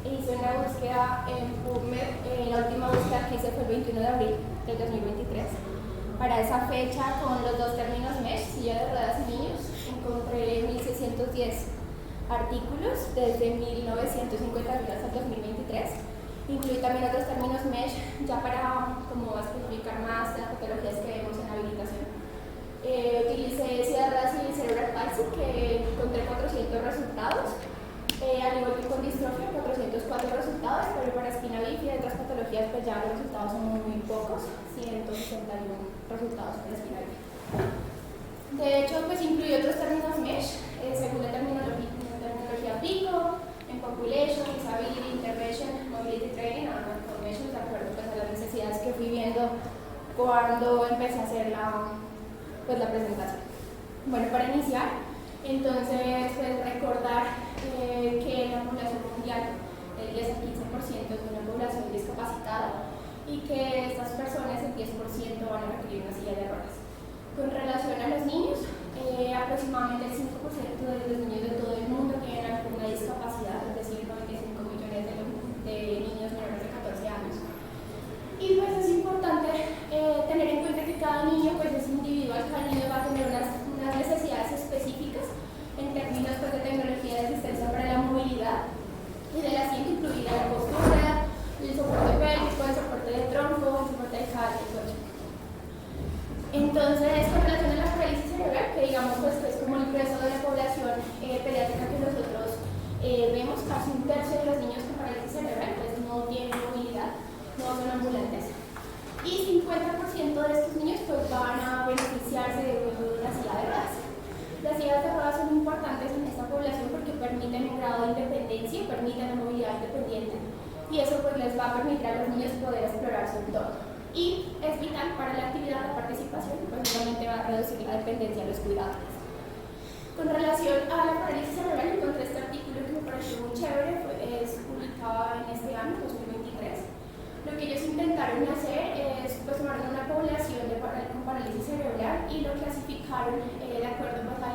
hice una búsqueda en PubMed, la última búsqueda que hice fue el 21 de abril del 2023. Para esa fecha, con los dos términos MESH, silla de ruedas y niños, encontré 1.610 artículos desde 1950 hasta 2023. Incluí también otros términos MESH, ya para como especificar más las patologías que vemos en habilitación. Utilicé silla de ruedas y cerebral palsy, que encontré 400 resultados. Al igual que con distrofia, 404 resultados, pero para espina bífida y otras patologías, pues ya los resultados son muy pocos, 161 resultados para espina bífida. De hecho, pues incluí otros términos MESH, según la terminología PICO, en population, disability, intervention, mobility training, information, de acuerdo pues, a las necesidades que fui viendo cuando empecé a hacer la presentación. Bueno, para iniciar, entonces, pues recordar que la población mundial, el 10 al 15% es una población discapacitada y que estas personas, el 10% van a requerir una silla de ruedas. Con relación a los niños, aproximadamente el 5% de los niños de todo el mundo tienen alguna discapacidad, es decir, 95 millones de niños menores de 14 años. Y pues es importante tener en cuenta que cada niño pues, es individual, cada niño va a tener unas necesidades específicas en términos pues, de tecnología de asistencia para la movilidad y de la siguiente incluida la postura, el soporte pélvico, el soporte de tronco, el soporte de cadera y cuello. Entonces, con relación a la parálisis cerebral, que digamos pues, que es como el grueso de la población pediátrica que nosotros vemos, casi un tercio de los niños con parálisis cerebral pues, no tienen movilidad, no son ambulantes. Y 50% de estos niños pues, van a beneficiarse de una silla de ruedas. Las sillas de ruedas son importantes en esta población porque permiten un grado de independencia, permiten la movilidad independiente y eso pues, les va a permitir a los niños poder explorar su entorno. Y es vital para la actividad de participación y pues obviamente va a reducir la dependencia de los cuidadores. Con relación a la parálisis cerebral, encontré este artículo que me pareció muy chévere, es publicado en este año, 2023. Lo que ellos intentaron hacer es pues, tomar una población con parálisis cerebral y lo clasificaron de acuerdo pues, a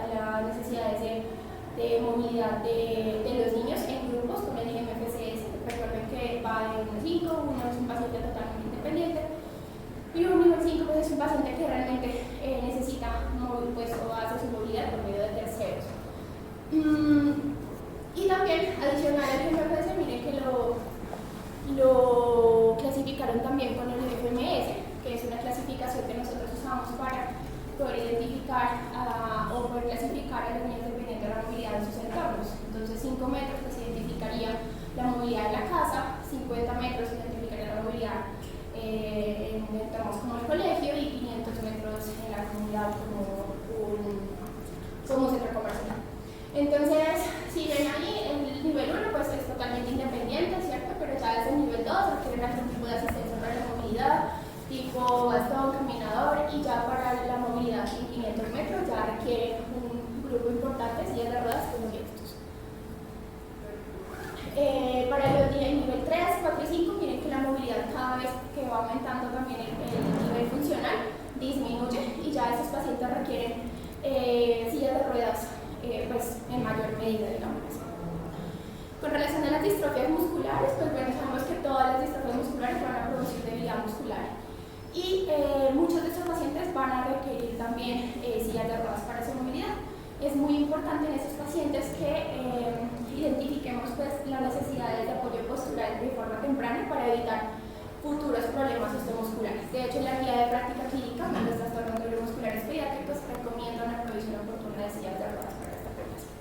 las necesidades de movilidad de los niños en grupos con el IMFCS. Recuerden que va de 1 a 5, uno es un paciente totalmente independiente y un nivel 5 pues, es un paciente que realmente necesita pues, o hace su movilidad por medio de terceros. Y también, adicional al IMFCS, miren que lo clasificaron también con el FMS, que es una clasificación que nosotros usamos para poder identificar o poder clasificar a los niños dependiendo de la movilidad en sus entornos. Entonces 5 metros pues, identificaría la movilidad en la casa, 50 metros identificaría la movilidad en entornos como el colegio y 500 metros en la comunidad como un centro comercial. Entonces, si ven ahí, el nivel 1 pues, es totalmente independiente, ¿cierto? Pero ya desde el nivel 2 requiere algún tipo de asistencia para la movilidad, tipo bastón, caminador, y ya para la movilidad en 500 metros ya requiere un grupo importante de sillas de ruedas como estos. Para los de nivel 3, 4 y 5, miren que la movilidad cada vez que va aumentando también el nivel funcional disminuye y ya esos pacientes requieren sillas de ruedas pues, en mayor medida, digamos. Con relación a las distrofias musculares, pues bueno, sabemos que todas las distrofias musculares van a producir debilidad muscular y muchos de estos pacientes van a requerir también sillas de ruedas para su movilidad. Es muy importante en estos pacientes que identifiquemos pues, las necesidades de apoyo postural de forma temprana para evitar futuros problemas osteomusculares. De hecho, en la guía de práctica clínica de los trastornos neuromusculares pediátricos recomienda una provisión oportuna de sillas de ruedas para esta población.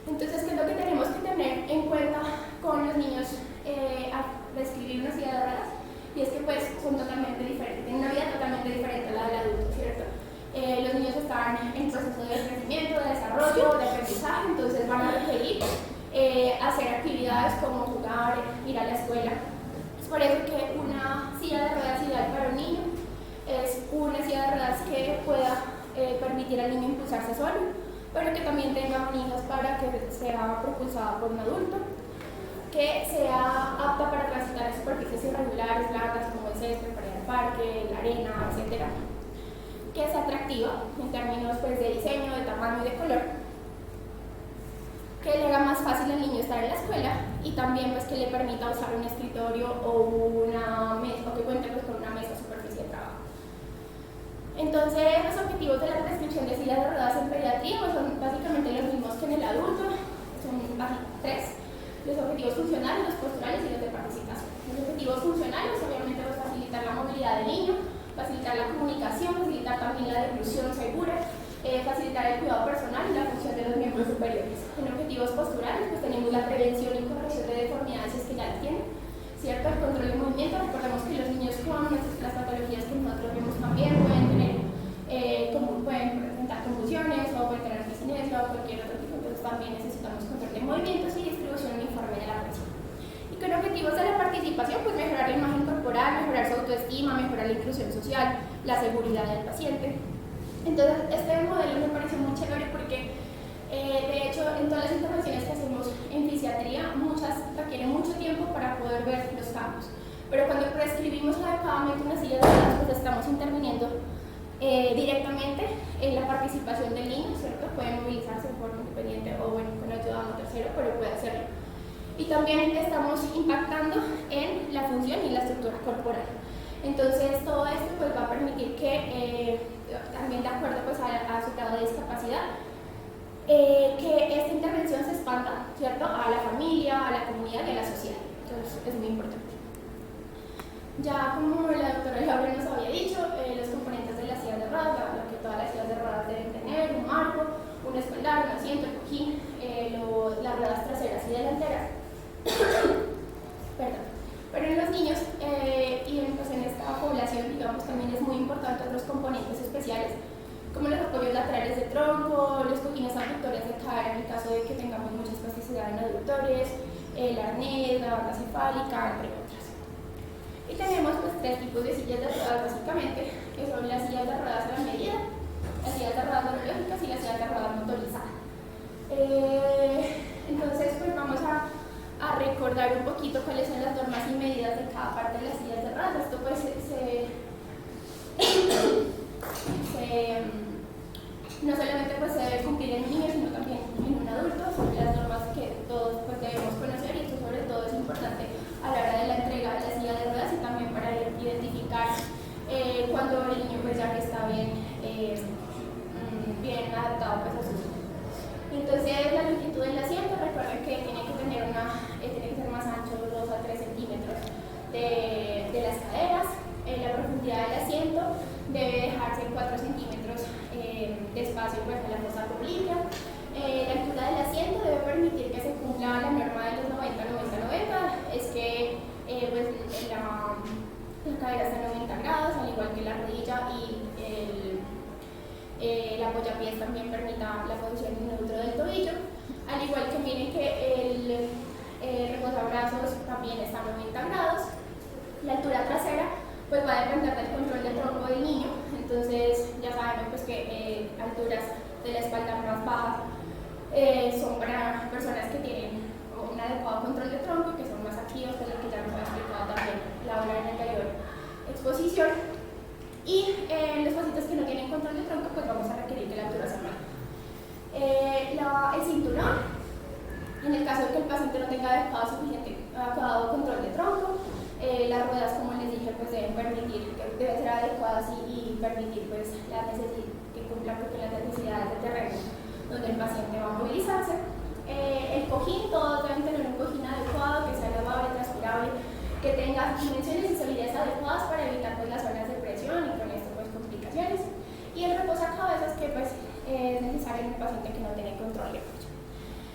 Entonces, ¿qué es lo que tenemos que tener en cuenta con los niños al prescribir una silla de ruedas? Y es que pues son totalmente diferentes, tienen una vida totalmente diferente a la del adulto, ¿cierto? Los niños están en proceso de crecimiento, de desarrollo, de aprendizaje, entonces van a requerir hacer actividades como jugar, ir a la escuela. Es por eso que una silla de ruedas ideal para un niño es una silla de ruedas que pueda permitir al niño impulsarse solo, pero que también tenga manijas para que sea propulsada por un adulto, que sea apta para transitar en superficies irregulares, blandas como el césped, para ir al parque, la arena, etc. Que sea atractiva en términos pues, de diseño, de tamaño y de color, que le haga más fácil al niño estar en la escuela y también pues que le permita usar un escritorio o una mesa, o que cuente pues, con una mesa o superficie de trabajo. Entonces, los objetivos de la prescripción de sillas de ruedas en pediatría pues, son básicamente los mismos que en el adulto, son tres: los objetivos funcionales, los posturales y los de participación. Los objetivos funcionales, obviamente, pues, facilitar la movilidad del niño, facilitar la comunicación, facilitar también la declusión segura, facilitar el cuidado personal y la función de los miembros superiores. En objetivos posturales, pues tenemos la prevención y corrección de deformidades si es que ya las tienen, ¿cierto? El control de movimiento. Recordemos que los niños con las patologías que nosotros vemos también pueden tener, pueden presentar convulsiones o pueden tener discinesia o cualquier otro tipo. Entonces también necesitamos control de movimientos y distribución uniforme de la presión. Y con objetivos de la participación, pues mejorar la imagen corporal, mejorar su autoestima, mejorar la inclusión social, la seguridad del paciente. Entonces, este modelo me parece muy chévere porque, de hecho, en todas las intervenciones que hacemos en fisiatría, muchas requieren mucho tiempo para poder ver los cambios. Pero cuando prescribimos adecuadamente una silla de ruedas, pues estamos interviniendo directamente en la participación del niño, ¿cierto? Puede movilizarse de forma independiente o bueno, con ayuda de un tercero, pero puede hacerlo. Y también estamos impactando en la función y la estructura corporal. Entonces, todo esto pues, va a permitir que, también de acuerdo pues, a su grado de discapacidad, que esta intervención se expanda, ¿cierto?, a la familia, a la comunidad y a la sociedad. Entonces, es muy importante. Ya como la doctora Laura nos había dicho, los componentes de las sillas de ruedas, lo que todas las sillas de ruedas deben tener: un marco, un espaldar, un asiento, el cojín, las ruedas traseras y delanteras. Perdón. Pero en los niños y pues en esta población, digamos, también es muy importante otros componentes especiales, como los apoyos laterales de tronco, los cojines abductores de cara en el caso de que tengamos mucha espasticidad en aductores, el arnés, la banda cefálica, entre otras. Y tenemos pues, tres tipos de sillas de ruedas básicamente, que son las sillas de ruedas a la medida, las sillas de ruedas neurológicas y las sillas de ruedas motorizadas. Entonces, pues vamos a recordar un poquito cuáles son las normas y medidas de cada parte de las sillas de ruedas. Esto pues no solamente pues, se debe cumplir en un niño, sino también en un adulto. Son las normas que todos pues, debemos conocer, y esto sobre todo es importante a la hora de la entrega de la silla de ruedas y también para identificar cuando el niño pues, ya está bien adaptado pues, a sus hijos. Entonces, la longitud del asiento, recuerden que tiene que tener tiene que ser más ancho, 2 a 3 centímetros de las caderas. La profundidad del asiento debe dejarse 4 centímetros de espacio pues, en la fosa obliqua. La altura del asiento debe permitir que se cumpla la norma de los 90-90-90, es que pues, la cadera está a 90 grados, al igual que la rodilla, y el apoyapiés también permita la posición neutro del tobillo, al igual que miren que el reposabrazos también está a 90 grados. La altura trasera pues va a depender del control del tronco del niño, entonces ya sabemos pues, que alturas de la espalda más bajas son para personas que tienen un adecuado control de tronco, que son más activos, que es lo que ya nos ha explicado también Laura en la anterior exposición. Y los pacientes que no tienen control de tronco, pues vamos a requerir que la altura sea mayor. El cinturón, en el caso de que el paciente no tenga adecuado control de tronco, las ruedas, como les dije, pues deben ser adecuadas y permitir pues, que cumplan con las necesidades del terreno donde el paciente va a movilizarse. El cojín, todos deben tener un cojín adecuado, que sea lavable, transpirable, que tenga dimensiones y solidez adecuadas para evitar pues, las zonas de presión y con esto pues, complicaciones. Y el reposacabezas, que pues, es necesario en un paciente que no tiene control de apoyo.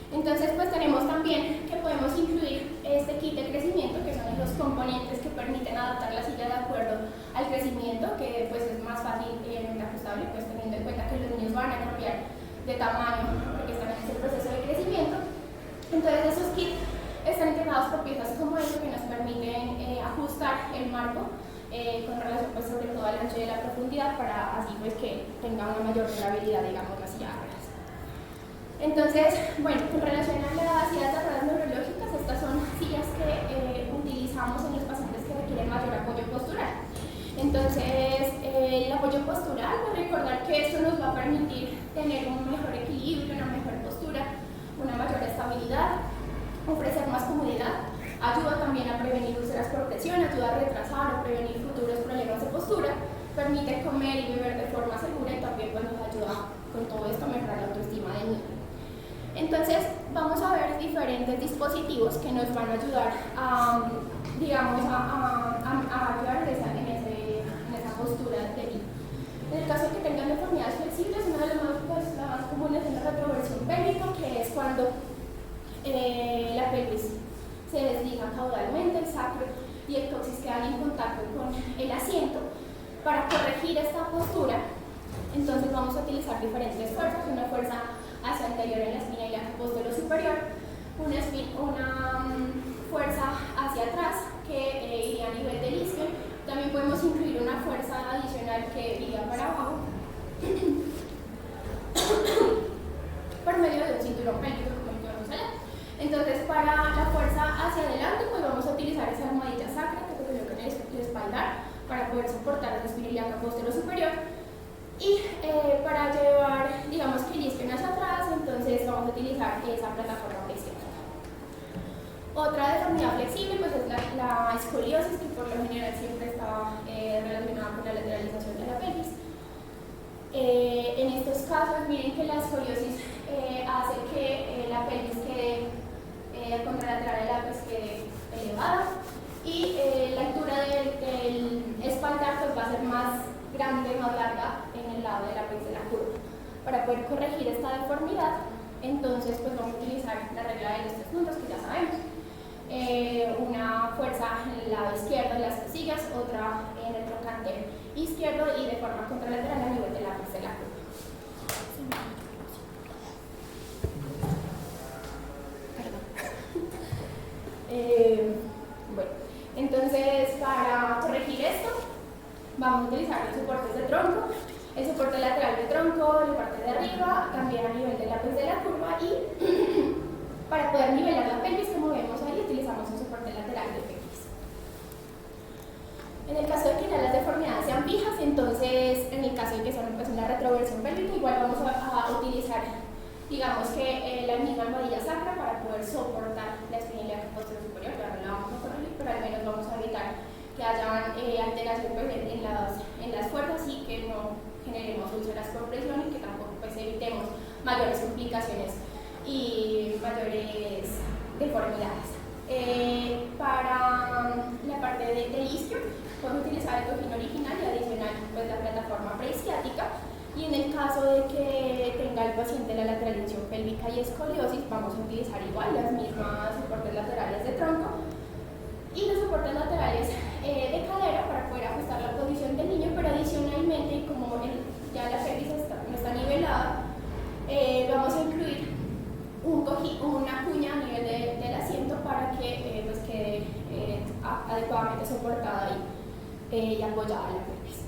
Entonces pues tenemos también que podemos incluir este kit de crecimiento, que son los componentes que permiten adaptar la silla de acuerdo al crecimiento, que pues es más fácil y ajustable, pues teniendo en cuenta que los niños van a cambiar de tamaño porque están en ese proceso de crecimiento. Entonces esos kits están integrados por piezas como esto, que nos permiten ajustar el marco con relación pues, sobre todo al ancho y la profundidad, para así pues que tenga una mayor durabilidad, digamos, la silla de ruedas. Entonces, bueno, con relación a las sillas de ruedas neurológicas, estas son sillas que utilizamos en los pacientes que requieren mayor apoyo postural. Entonces, el apoyo postural, pues recordar que esto nos va a permitir tener un mejor equilibrio, una mejor postura, una mayor estabilidad, ofrecer más comodidad, ayuda también a prevenir úlceras por presión, ayuda a retrasar o prevenir futuros problemas de postura, permite comer y beber de forma segura y también pues, nos ayuda con todo esto a mejorar la autoestima del niño. Entonces vamos a ver diferentes dispositivos que nos van a ayudar a, digamos, a ayudar en esa postura del niño. En el caso de que tengan deformidades flexibles, una de las más comunes es la retroversión pélvica, que es cuando la pelvis se desliza caudalmente, el sacro y el coxis quedan en contacto con el asiento. Para corregir esta postura, entonces vamos a utilizar diferentes fuerzas, una fuerza hacia anterior en la espina ilíaca posterior superior, una fuerza hacia atrás que iría a nivel del isquio. También podemos incluir una fuerza adicional que iría para abajo por medio de un cinturón pélvico, como el que vamos a ver. Entonces, para la fuerza hacia adelante, pues vamos a utilizar esa almohadilla sacra que te coloca en el espaldar para poder soportar la espina ilíaca posterior superior. Y para llevar, digamos que el isquio hacia atrás, entonces vamos a utilizar esa plataforma presión. Otra deformidad flexible pues es la escoliosis, que por lo general siempre está relacionada con la lateralización de la pelvis. En estos casos, miren que la escoliosis hace que la pelvis quede contralateral a la pues quede elevada y la altura del espaldar pues, va a ser más grande, más larga en el lado de la pelvis de la curva. Para poder corregir esta deformidad, entonces pues vamos a utilizar la regla de los 3 puntos que ya sabemos. Una fuerza en el lado izquierdo de las costillas, otra en el trocánter izquierdo y de forma contralateral a nivel de la pelvis de la curva. Bueno, entonces para corregir esto vamos a utilizar los soportes de tronco, el soporte lateral de tronco, la parte de arriba, también a nivel de la pelvis de la curva y para poder nivelar la pelvis, como vemos ahí, utilizamos un soporte lateral de pelvis. En el caso de que ya las deformidades sean fijas, entonces en el caso de que son pues, una retroversión pélvica, igual vamos a utilizar, digamos que la misma almohadilla sacra para poder soportar la espina ilíaca posterior superior. Ya no la vamos a corregir, pero al menos vamos a evitar que hayan alteración pues, en las fuerzas y que no generemos úlceras por presión y que tampoco pues, evitemos mayores complicaciones y mayores deformidades. Para la parte del isquio, podemos utilizar el cojín original y adicional pues, la plataforma preisquiática. Y en el caso de que tenga el paciente la lateralización pélvica y escoliosis, vamos a utilizar igual las mismas soportes laterales de tronco y los soportes laterales de cadera para poder ajustar la posición del niño, pero adicionalmente, como ya la pelvis no está nivelada, vamos a incluir una cuña a nivel del asiento para que pues quede adecuadamente soportada y apoyada la pelvis.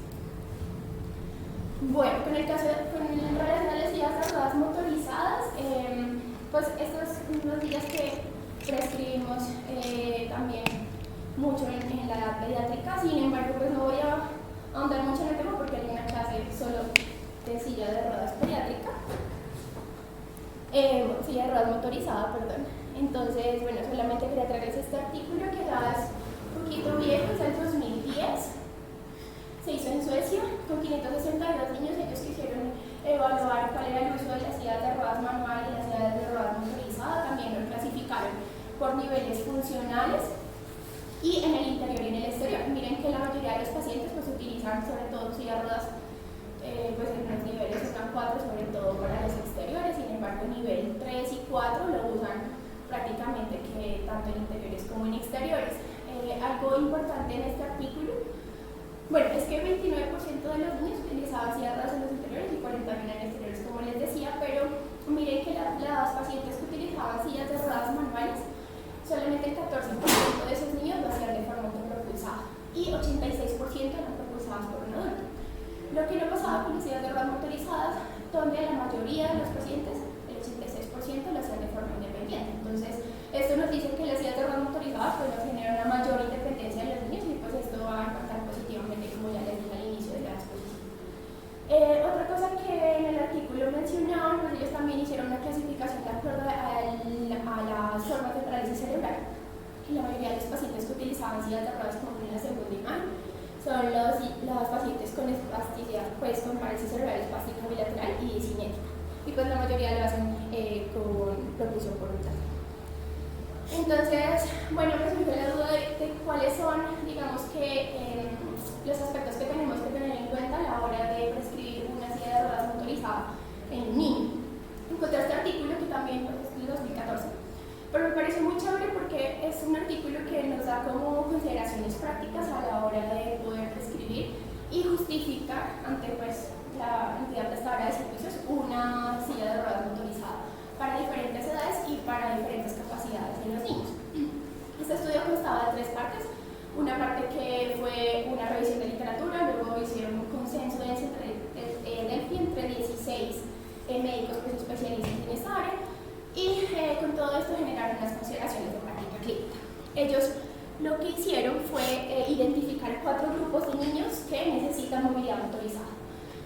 Bueno, con relación a las sillas de ruedas motorizadas, pues estas son unas sillas que prescribimos también mucho en la edad pediátrica. Sin embargo, pues no voy a ahondar mucho en el tema porque hay una clase solo de silla de ruedas pediátrica. Silla de ruedas motorizada, perdón. Entonces, bueno, solamente quería traerles este artículo que ya es un poquito viejo, es del 2010. Se hizo en Suecia con 562 niños. Ellos quisieron evaluar cuál era el uso de las sillas de ruedas manuales y las sillas de ruedas motorizadas. También lo clasificaron por niveles funcionales y en el interior y en el exterior. Miren que la mayoría de los pacientes pues, utilizan sobre todo sillas de ruedas pues en los niveles están 4, sobre todo para los exteriores. Sin embargo, nivel 3 y 4 lo usan prácticamente que tanto en interiores como en exteriores. Algo importante en este artículo, bueno, es que 29% de los niños utilizaban sillas de ruedas en los interiores y 41% en exteriores, como les decía, pero miren que las pacientes que utilizaban sillas de ruedas manuales, solamente el 14% de esos niños lo hacían de forma autopropulsada y 86% eran propulsadas por un adulto. Lo que no pasaba con las sillas de ruedas motorizadas, donde la mayoría de los pacientes, el 86%, lo hacían de forma independiente. Entonces, esto nos dice que las sillas de ruedas motorizadas pues, nos generan una mayor independencia de los niños y pues esto va a impactar positivamente, como ya les dije al inicio de la exposición. Otra cosa que en el artículo mencionaban, pues ellos también hicieron una clasificación de acuerdo a las formas de parálisis cerebral. Y la mayoría de los pacientes que utilizaban sillas de ruedas, como en la segunda imagen, son los pacientes con espasticidad, pues con parálisis cerebral espástica bilateral y cinética. Y pues la mayoría lo hacen con propulsión voluntaria. Entonces, bueno, me surgió la duda de cuáles son, digamos que, los aspectos que tenemos que tener en cuenta a la hora de prescribir una silla de ruedas motorizada en un niño. Encontré este artículo que también pues, es del 2014, pero me pareció muy chévere porque es un artículo que nos da como consideraciones prácticas a la hora de poder prescribir y justificar ante pues, la entidad prestadora de servicios una silla de ruedas motorizada para diferentes edades y para diferentes capacidades en los niños. Este estudio constaba de 3 partes. Una parte que fue una revisión de literatura, luego hicieron un consenso de Delphi entre 16 médicos pues, especialistas en esta área y con todo esto generaron unas consideraciones de práctica clínica. Ellos lo que hicieron fue identificar 4 grupos de niños que necesitan movilidad motorizada.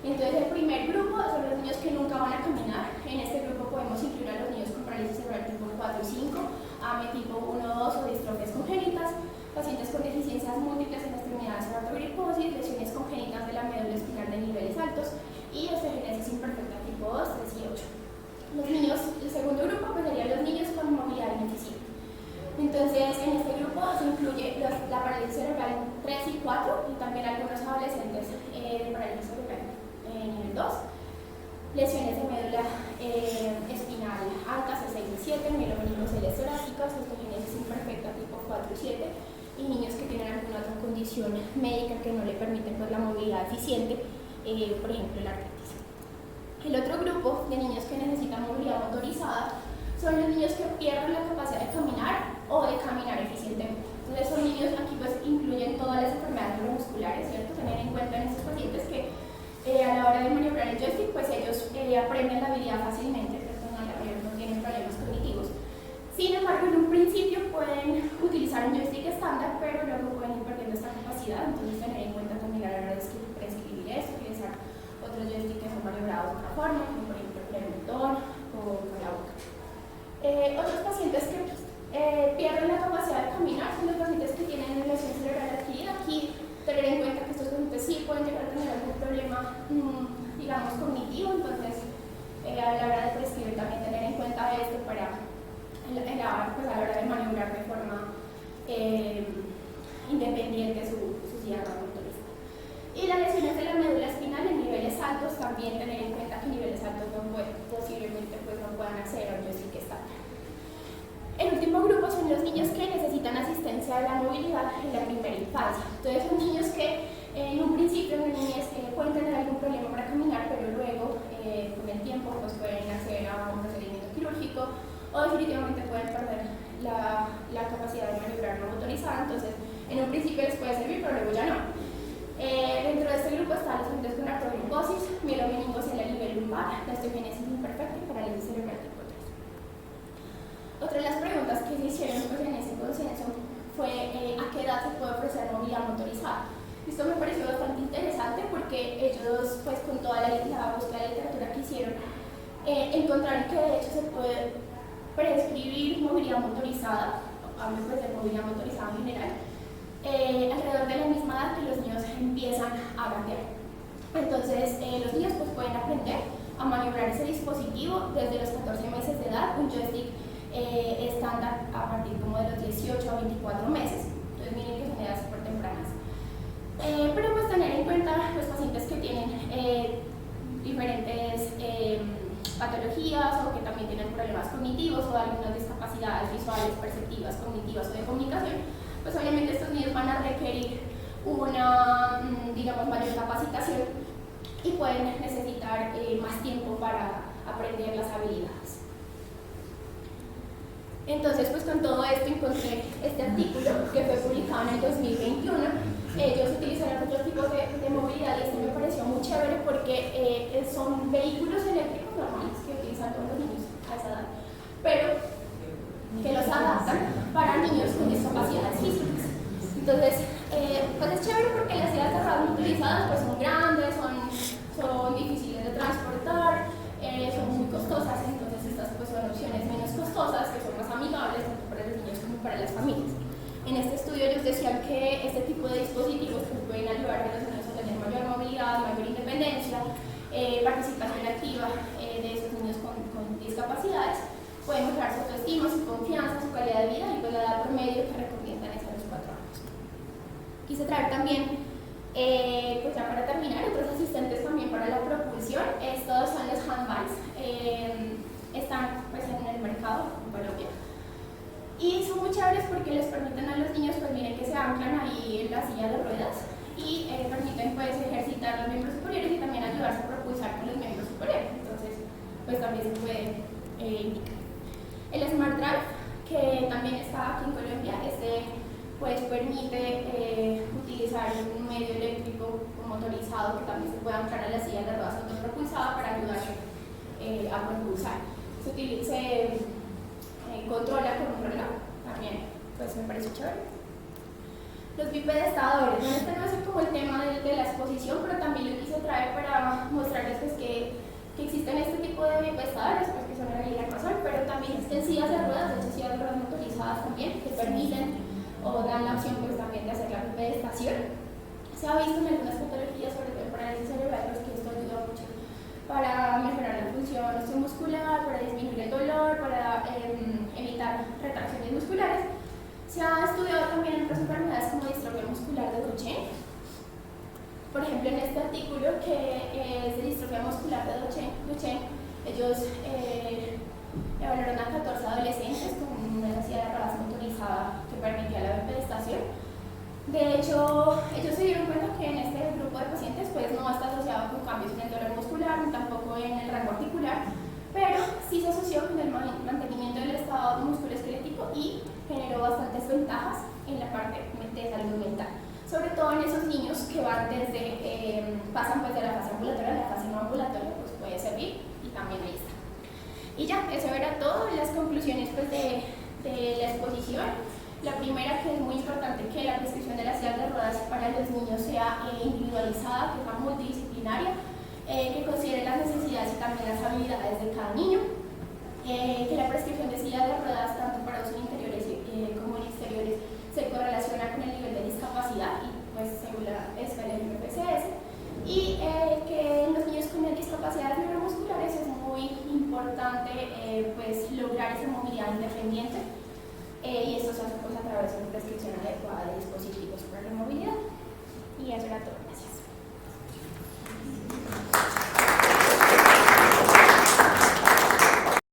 Entonces el primer grupo son los niños que nunca van a caminar. En este grupo podemos incluir a los niños con parálisis cerebral tipo 4 y 5, AME tipo 1 o 2 o distrofias congénitas, pacientes con deficiencias múltiples en extremidades o artrogriposis, lesiones congénitas de la médula espinal de niveles altos y osteogenesis imperfecta tipo 2, 3 y 8. Los niños, el segundo grupo pues serían los niños con movilidad ineficiente. Entonces, en este grupo se incluye la parálisis cerebral 3 y 4 y también algunos adolescentes de parálisis cerebral nivel 2, lesiones de médula espinal alta C6 y 7, mielomeningocele torácicas, osteogenesis imperfecta tipo 4 y 7 y niños que tienen alguna otra condición médica que no le permiten pues, la movilidad eficiente, por ejemplo la artritis. El otro grupo de niños que necesitan movilidad motorizada son los niños que pierden la capacidad de caminar o de caminar eficientemente. Entonces son niños, aquí pues incluyen todas las enfermedades neuromusculares, ¿cierto? Tener en cuenta en estos pacientes que a la hora de maniobrar el joystick, pues ellos aprenden la habilidad fácilmente, pero no tienen problemas cognitivos. Sin embargo, en un principio pueden utilizar un joystick estándar, pero luego pueden ir perdiendo esta capacidad, entonces tener en cuenta también a la hora de prescribir esto, utilizar otros joysticks que son maniobrados de otra forma, como por ejemplo el mentón o con la boca. Otros pacientes que pierden la capacidad de caminar son los pacientes que tienen lesión cerebral adquirida. Aquí tener en cuenta que estos pacientes sí pueden llegar a tener algún problema, digamos, cognitivo, entonces a la hora de prescribir también tener en cuenta esto para pues a la hora de maniobrar de forma independiente su silla de ruedas motorizada. Y las lesiones de la médula espinal en niveles altos, también tener en cuenta que niveles altos posiblemente pues, no puedan acceder a un joystick estándar. El último grupo son los niños que necesitan asistencia de la movilidad en la primera infancia. Entonces son niños que en un principio en la niñez pueden tener algún problema para caminar, pero luego con el tiempo pues, pueden acceder a un procedimiento quirúrgico o definitivamente pueden perder la capacidad de maniobrar no motorizada. Entonces en un principio les puede servir, pero luego ya no. Dentro de este grupo están los pacientes con artrogriposis, mielomeningocele a nivel lumbar, la osteogenesis imperfecta y parálisis cerebral tipo 3. Otra de las preguntas que se hicieron pues, en ese consenso fue a qué edad se puede ofrecer movilidad motorizada. Esto me pareció bastante interesante porque ellos, pues con toda la búsqueda de literatura que hicieron, encontraron que de hecho se puede prescribir movilidad motorizada, hablo pues de movilidad motorizada en general, alrededor de la misma edad que los niños empiezan a gatear. Entonces los niños pues, pueden aprender a maniobrar ese dispositivo desde los 14 meses de edad, un joystick estándar a partir como de los 18 a 24 meses, entonces miren que son edades súper tempranas. Pero pues tener en cuenta los pacientes que tienen diferentes patologías o que también tienen problemas cognitivos o algunas discapacidades visuales, perceptivas, cognitivas o de comunicación, pues obviamente estos niños van a requerir una, digamos, mayor capacitación y pueden necesitar más tiempo para aprender las habilidades. Entonces, pues con todo esto encontré este artículo que fue publicado en el 2021. Ellos utilizaron otros tipos de movilidad y este me pareció muy chévere porque son vehículos eléctricos normales que utilizan todos los niños a esa edad, pero que los adaptan para niños con discapacidades físicas. Entonces, pues es chévere porque las sillas de ruedas motorizadas pues son grandes, son difíciles de transportar, son muy costosas, entonces estas pues son opciones menos costosas que son más amigables tanto para los niños como que este tipo de dispositivos pues, pueden ayudar a los niños a tener mayor movilidad, mayor independencia, participación activa de esos niños con discapacidades, pueden mejorar su autoestima, su confianza, su calidad de vida y pues la edad promedio que recomiendan es a los 4 años. Quise traer también, pues ya para terminar, otros asistentes también para la propulsión. Estos son los handbags, están pues en el mercado en Colombia. Y son muy chéveres porque les permiten a los niños, pues miren que se anclan ahí en la silla de ruedas y permiten pues ejercitar los miembros superiores y también ayudarse a propulsar con los miembros superiores. Entonces, pues también se puede indicar. El Smart Drive, que también está aquí en Colombia, pues permite utilizar un medio eléctrico motorizado que también se puede anclar a la silla de ruedas autopropulsada para ayudar a propulsar. Se controla con un reloj, también pues me parece chévere. Los bipedestadores, este no es como el tema de la exposición, pero también lo quise traer para mostrarles pues, que existen este tipo de bipedestadores, pues que son la línea casual, pero también existen sillas de ruedas, de hecho sillas de ruedas motorizadas también, que permiten o dan la opción pues también de hacer la bipedestación. Se ha visto en algunas patologías, sobre todo en parálisis cerebral, pues que esto ayuda mucho para mejorar la función osteomuscular, para disminuir el dolor, para evitar retracciones musculares. Se ha estudiado también en otras enfermedades como distrofia muscular de Duchenne. Por ejemplo, en este artículo que es de distrofia muscular de Duchenne, ellos evaluaron a 14 adolescentes con una silla de ruedas motorizada que permitía la bipedestación. De hecho, ellos se dieron cuenta que en este grupo de pacientes pues, no está asociado con cambios en el dolor muscular ni tampoco en el rango articular, pero sí se asoció con el mantenimiento del estado musculoesquelético y generó bastantes ventajas en la parte de salud mental, sobre todo en esos niños que van pasan pues, de la fase ambulatoria a la fase no ambulatoria, pues puede servir y también ahí está. Y ya, eso era todo, las conclusiones pues, de la exposición. La primera, que es muy importante, que la prescripción de las sillas de ruedas para los niños sea individualizada, que sea multidisciplinaria, que considere las necesidades y también las habilidades de cada niño, que la prescripción de sillas de ruedas, tanto para uso en interiores como en exteriores, se correlaciona con el nivel de discapacidad y pues según la escala del MPCS, y que en los niños con discapacidades neuromusculares es muy importante pues, lograr esa movilidad independiente. Y esto se hace pues, a través de una prescripción adecuada de dispositivos para la movilidad. Y eso era todo. Gracias.